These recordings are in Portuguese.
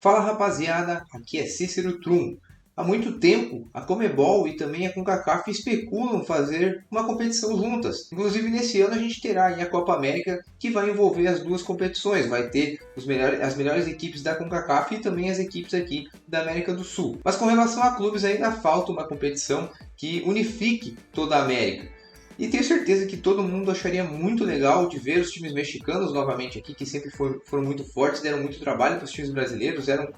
Fala rapaziada, aqui é Cícero Trum. Há muito tempo, a Comebol e também a CONCACAF especulam fazer uma competição juntas. Inclusive nesse ano a gente terá aí a Copa América que vai envolver as duas competições. Vai ter as melhores equipes da CONCACAF e também as equipes aqui da América do Sul. Mas com relação a clubes ainda falta uma competição que unifique toda a América. E tenho certeza que todo mundo acharia muito legal de ver os times mexicanos novamente aqui, que sempre foram muito fortes, deram muito trabalho para os times brasileiros, eram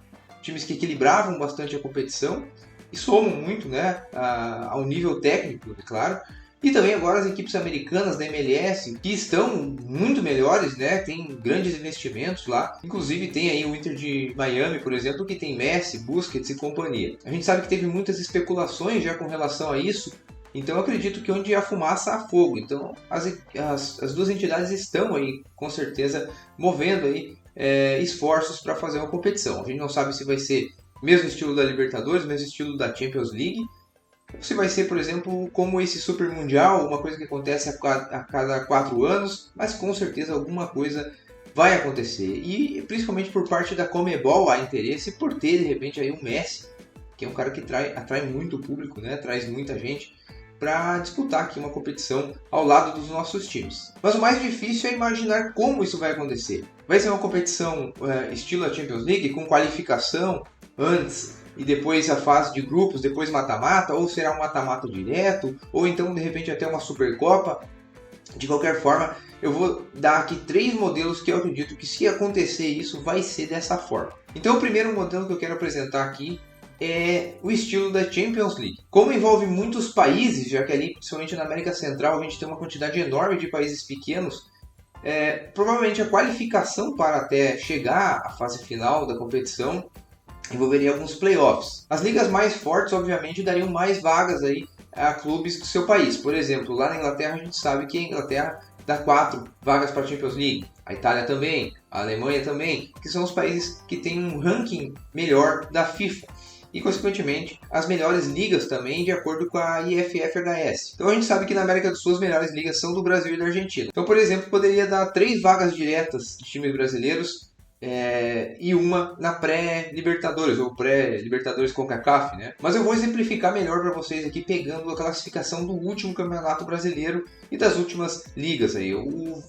times que equilibravam bastante a competição e somam muito, né, ao nível técnico, é claro. E também agora as equipes americanas da MLS, que estão muito melhores, né, tem grandes investimentos lá. Inclusive tem aí o Inter de Miami, por exemplo, que tem Messi, Busquets e companhia. A gente sabe que teve muitas especulações já com relação a isso, então eu acredito que onde há fumaça há fogo. Então as duas entidades estão aí, com certeza, movendo aí esforços para fazer uma competição. A gente não sabe se vai ser mesmo estilo da Libertadores, mesmo estilo da Champions League, ou se vai ser, por exemplo, como esse Super Mundial, uma coisa que acontece a cada 4 anos, mas com certeza alguma coisa vai acontecer. E principalmente por parte da Comebol há interesse por ter, de repente, aí um Messi, que é um cara que atrai muito público, né? Traz muita gente para disputar aqui uma competição ao lado dos nossos times. Mas o mais difícil é imaginar como isso vai acontecer. Vai ser uma competição estilo a Champions League, com qualificação antes e depois a fase de grupos, depois mata-mata, ou será um mata-mata direto, ou então de repente até uma Supercopa. De qualquer forma, eu vou dar aqui 3 modelos que eu acredito que se acontecer isso vai ser dessa forma. Então o primeiro modelo que eu quero apresentar aqui é o estilo da Champions League. Como envolve muitos países, já que ali, principalmente na América Central, a gente tem uma quantidade enorme de países pequenos, provavelmente a qualificação para até chegar à fase final da competição envolveria alguns playoffs. As ligas mais fortes, obviamente, dariam mais vagas aí a clubes do seu país. Por exemplo, lá na Inglaterra a gente sabe que a Inglaterra dá 4 vagas para a Champions League. A Itália também, a Alemanha também, que são os países que têm um ranking melhor da FIFA. E, consequentemente, as melhores ligas também, de acordo com a IFFHS. Então, a gente sabe que na América do Sul as melhores ligas são do Brasil e da Argentina. Então, por exemplo, poderia dar 3 vagas diretas de times brasileiros e uma na pré-Libertadores, ou pré-Libertadores CONCACAF, né? Mas eu vou exemplificar melhor para vocês aqui, pegando a classificação do último Campeonato Brasileiro e das últimas ligas, aí,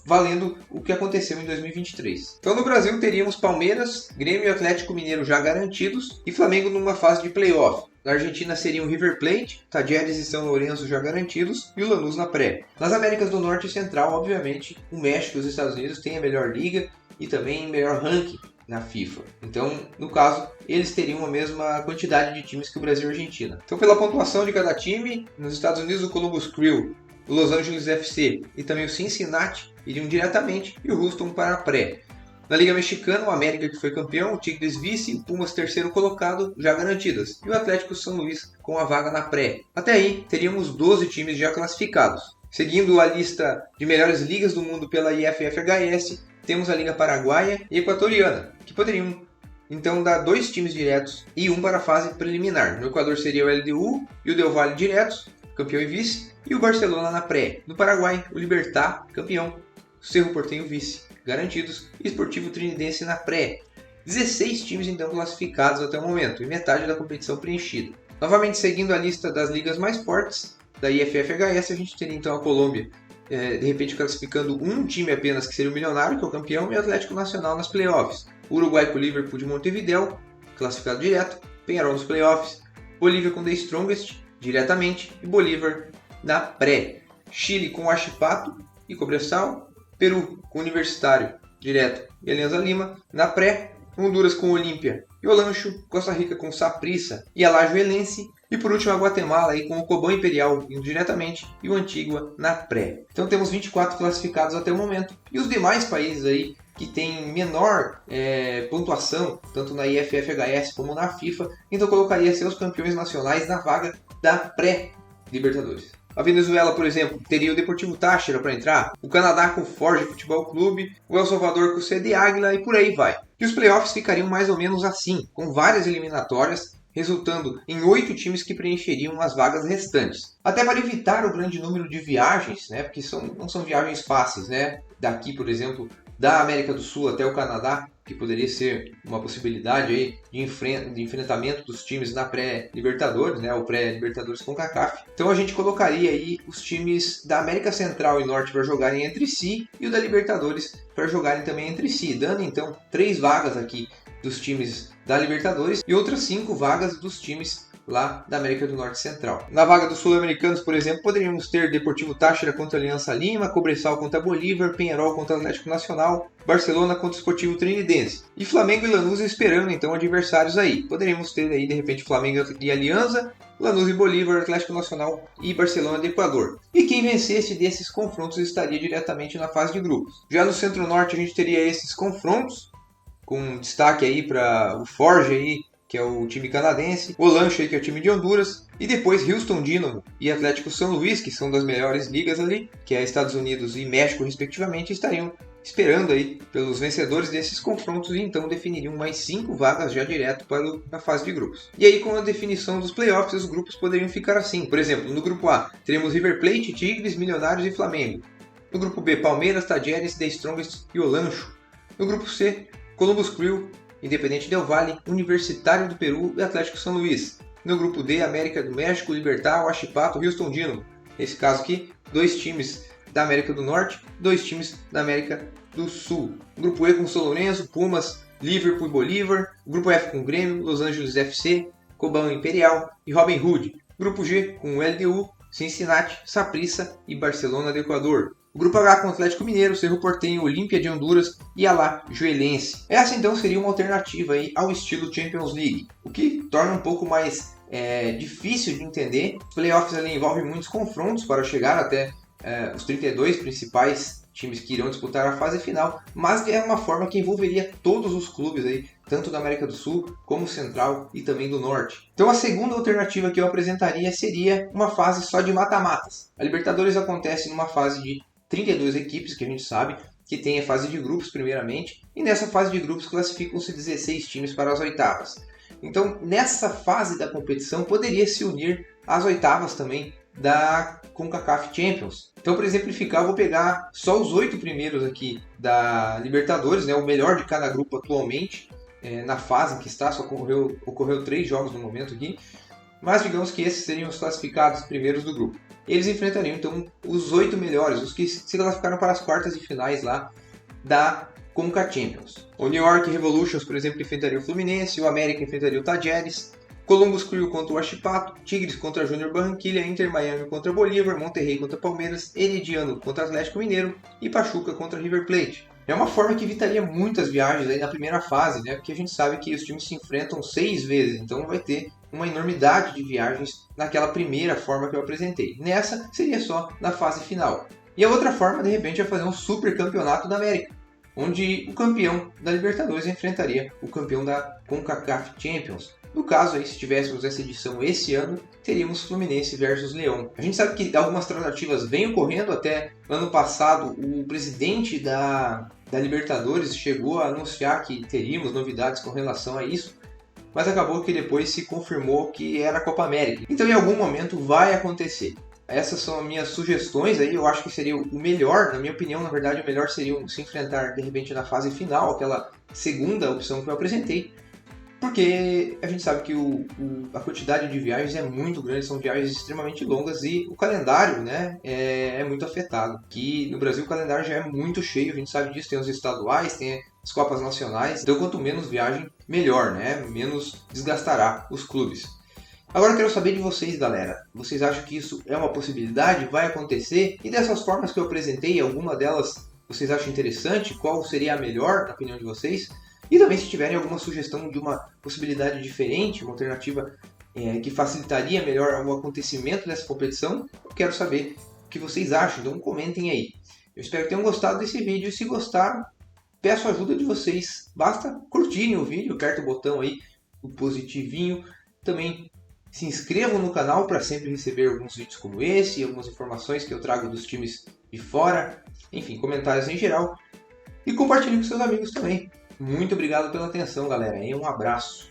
valendo o que aconteceu em 2023. Então, no Brasil, teríamos Palmeiras, Grêmio e Atlético Mineiro já garantidos, e Flamengo numa fase de playoff. Na Argentina seriam River Plate, Talleres e São Lourenço já garantidos e o Lanús na pré. Nas Américas do Norte e Central, obviamente, o México e os Estados Unidos têm a melhor liga e também melhor ranking na FIFA. Então, no caso, eles teriam a mesma quantidade de times que o Brasil e a Argentina. Então, pela pontuação de cada time, nos Estados Unidos o Columbus Crew, o Los Angeles FC e também o Cincinnati iriam diretamente e o Houston para a pré. Na Liga Mexicana, o América, que foi campeão, o Tigres vice, o Pumas terceiro colocado, já garantidas, e o Atlético São Luís com a vaga na pré. Até aí, teríamos 12 times já classificados. Seguindo a lista de melhores ligas do mundo pela IFFHS, temos a Liga Paraguaia e Equatoriana, que poderiam então dar 2 times diretos e um para a fase preliminar. No Equador seria o LDU e o Del Valle diretos, campeão e vice, e o Barcelona na pré. No Paraguai, o Libertad, campeão, o Cerro Porteño vice, garantidos, e Sportivo Trinidense na pré. 16 times então classificados até o momento, e metade da competição preenchida. Novamente seguindo a lista das ligas mais fortes da IFFHS, a gente teria então a Colômbia, de repente classificando um time apenas, que seria o Milionário, que é o campeão, e o Atlético Nacional nas playoffs. O Uruguai com o Liverpool de Montevideo, classificado direto, Peñarol nos playoffs, Bolívia com The Strongest, diretamente, e Bolívar na pré. Chile com o Huachipato e Cobresal, Peru com o Universitário, direto, e Alianza Lima na pré, Honduras com o Olímpia e Olancho, Costa Rica com o Saprissa e Alajuelense, e por último a Guatemala aí com o Cobán Imperial indo diretamente e o Antigua na pré. Então temos 24 classificados até o momento, e os demais países aí que têm menor pontuação, tanto na IFFHS como na FIFA, então colocaria seus campeões nacionais na vaga da pré-Libertadores. A Venezuela, por exemplo, teria o Deportivo Táchira para entrar, o Canadá com o Forge Futebol Clube, o El Salvador com o CD Águila e por aí vai. E os playoffs ficariam mais ou menos assim, com várias eliminatórias, resultando em 8 times que preencheriam as vagas restantes. Até para evitar o grande número de viagens, né, porque não são viagens fáceis, né? Daqui, por exemplo, da América do Sul até o Canadá, que poderia ser uma possibilidade aí de enfrentamento dos times na pré-Libertadores, né, ou pré-Libertadores CONCACAF. Então a gente colocaria aí os times da América Central e Norte para jogarem entre si e o da Libertadores para jogarem também entre si, dando então 3 vagas aqui dos times da Libertadores e outras 5 vagas dos times lá da América do Norte Central. Na vaga dos sul-americanos, por exemplo, poderíamos ter Deportivo Táchira contra Aliança Lima, Cobresal contra Bolívar, Peñarol contra Atlético Nacional, Barcelona contra o Sportivo Trinidense. E Flamengo e Lanús esperando então adversários aí. Poderíamos ter aí de repente Flamengo e Aliança, Lanús e Bolívar, Atlético Nacional e Barcelona do Equador. E quem vencesse desses confrontos estaria diretamente na fase de grupos. Já no Centro-Norte a gente teria esses confrontos, com destaque aí para o Forge aí, que é o time canadense, o Lancha, que é o time de Honduras, e depois Houston Dynamo e Atlético São Luís, que são das melhores ligas ali, que é Estados Unidos e México, respectivamente, estariam esperando aí pelos vencedores desses confrontos e então definiriam mais 5 vagas já direto para a fase de grupos. E aí, com a definição dos playoffs, os grupos poderiam ficar assim. Por exemplo, no grupo A, teremos River Plate, Tigres, Milionários e Flamengo. No grupo B, Palmeiras, Tajeres, The Strongest e Olancho. No grupo C, Columbus Crew, Independente Del Valle, Universitário do Peru e Atlético São Luís. No grupo D, América do México, Libertad, Huachipato, Houston Dynamo. Nesse caso aqui, 2 times da América do Norte, 2 times da América do Sul. Grupo E com São Lourenço, Pumas, Liverpool e Bolívar. Grupo F com Grêmio, Los Angeles FC, Cobão Imperial e Robin Hood. Grupo G com LDU, Cincinnati, Saprissa e Barcelona do Equador. O grupo H com Atlético Mineiro, Cerro Porteño, Olímpia de Honduras e Alajuelense. Essa então seria uma alternativa aí ao estilo Champions League, o que torna um pouco mais difícil de entender. Os playoffs ali envolvem muitos confrontos para chegar até os 32 principais times que irão disputar a fase final, mas é uma forma que envolveria todos os clubes aí, tanto da América do Sul como Central e também do Norte. Então a segunda alternativa que eu apresentaria seria uma fase só de mata-matas. A Libertadores acontece numa fase de 32 equipes, que a gente sabe que tem a fase de grupos primeiramente, e nessa fase de grupos classificam-se 16 times para as oitavas. Então, nessa fase da competição, poderia se unir às oitavas também da CONCACAF Champions. Então, para exemplificar, eu vou pegar só os 8 primeiros aqui da Libertadores, né, o melhor de cada grupo atualmente, na fase que está, só ocorreu 3 jogos no momento aqui, mas digamos que esses seriam os classificados primeiros do grupo. Eles enfrentariam então os 8 melhores, os que se classificaram para as quartas de finais lá da CONCA Champions. O New York Revolutions, por exemplo, enfrentaria o Fluminense, o América enfrentaria o Tajeres, Columbus Crew contra o Huachipato, Tigres contra Júnior Barranquilla, Inter Miami contra Bolívar, Monterrey contra Palmeiras, Herediano contra Atlético Mineiro e Pachuca contra River Plate. É uma forma que evitaria muitas viagens aí na primeira fase, né? Porque a gente sabe que os times se enfrentam 6 vezes, então vai ter uma enormidade de viagens naquela primeira forma que eu apresentei. Nessa seria só na fase final. E a outra forma, de repente, é fazer um super campeonato da América, onde o campeão da Libertadores enfrentaria o campeão da CONCACAF Champions. No caso, aí, se tivéssemos essa edição esse ano, teríamos Fluminense versus Leão. A gente sabe que algumas tratativas vêm ocorrendo. Até ano passado, o presidente da Libertadores chegou a anunciar que teríamos novidades com relação a isso, mas acabou que depois se confirmou que era a Copa América. Então, em algum momento, vai acontecer. Essas são as minhas sugestões aí. Eu acho que seria o melhor, na minha opinião, na verdade, o melhor seria se enfrentar, de repente, na fase final, aquela segunda opção que eu apresentei, porque a gente sabe que a quantidade de viagens é muito grande, são viagens extremamente longas e o calendário, né, é muito afetado. Aqui no Brasil o calendário já é muito cheio, a gente sabe disso, tem os estaduais, tem as Copas Nacionais, então quanto menos viagem, melhor, né, menos desgastará os clubes. Agora eu quero saber de vocês, galera. Vocês acham que isso é uma possibilidade? Vai acontecer? E dessas formas que eu apresentei, alguma delas vocês acham interessante? Qual seria a melhor, na opinião de vocês? E também se tiverem alguma sugestão de uma possibilidade diferente, uma alternativa que facilitaria melhor o acontecimento dessa competição, eu quero saber o que vocês acham, então comentem aí. Eu espero que tenham gostado desse vídeo e se gostaram, peço a ajuda de vocês. Basta curtirem o vídeo, aperta o botão aí, o positivinho. Também se inscrevam no canal para sempre receber alguns vídeos como esse, algumas informações que eu trago dos times de fora, enfim, comentários em geral. E compartilhem com seus amigos também. Muito obrigado pela atenção, galera. E um abraço.